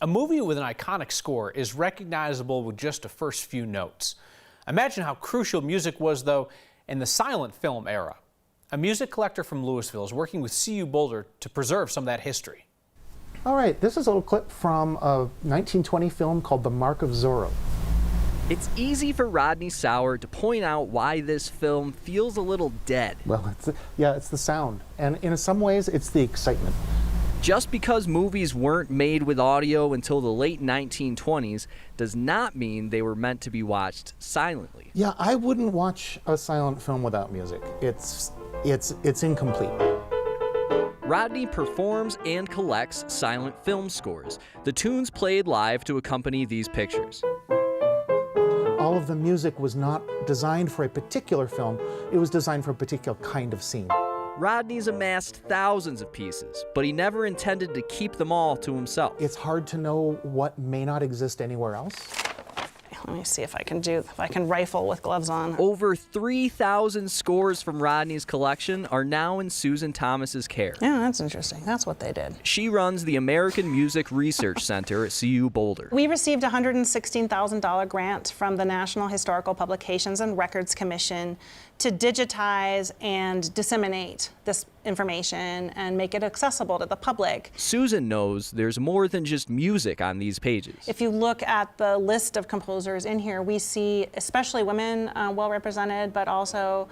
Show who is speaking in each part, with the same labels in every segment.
Speaker 1: A movie with an iconic score is recognizable with just the first few notes. Imagine how crucial music was, though, in the silent film era. A music collector from Louisville is working with CU Boulder to preserve some of that history.
Speaker 2: All right, this is a little clip from a 1920 film called The Mark of Zorro.
Speaker 3: It's easy for Rodney Sauer to point out why this film feels a little dead.
Speaker 2: Well, it's the sound, and in some ways, it's the excitement.
Speaker 3: Just because movies weren't made with audio until the late 1920s does not mean they were meant to be watched silently.
Speaker 2: Yeah, I wouldn't watch a silent film without music. It's incomplete.
Speaker 3: Rodney performs and collects silent film scores, the tunes played live to accompany these pictures.
Speaker 2: All of the music was not designed for a particular film, it was designed for a particular kind of scene.
Speaker 3: Rodney's amassed thousands of pieces, but he never intended to keep them all to himself.
Speaker 2: It's hard to know what may not exist anywhere else.
Speaker 4: Let me see if I can rifle with gloves on.
Speaker 3: Over 3,000 scores from Rodney's collection are now in Susan Thomas's care.
Speaker 4: Yeah, that's interesting. That's what they did.
Speaker 3: She runs the American Music Research Center at CU Boulder.
Speaker 4: We received a $116,000 grant from the National Historical Publications and Records Commission to digitize and disseminate this information and make it accessible to the public.
Speaker 3: Susan knows there's more than just music on these pages.
Speaker 4: If you look at the list of composers in here, we see especially women well represented, but also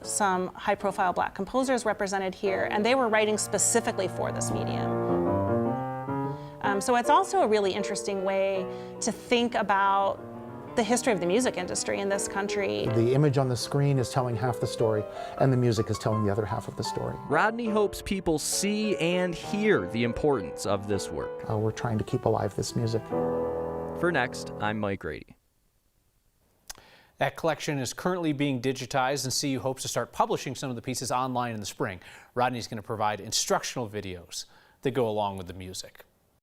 Speaker 4: some high-profile Black composers represented here, and they were writing specifically for this medium. So it's also a really interesting way to think about the history of the music industry in this country.
Speaker 2: The image on the screen is telling half the story, and the music is telling the other half of the story.
Speaker 3: Rodney hopes people see and hear the importance of this work.
Speaker 2: We're trying to keep alive this music.
Speaker 3: For Next, I'm Mike Grady.
Speaker 1: That collection is currently being digitized, and CU hopes to start publishing some of the pieces online in the spring. Rodney's going to provide instructional videos that go along with the music.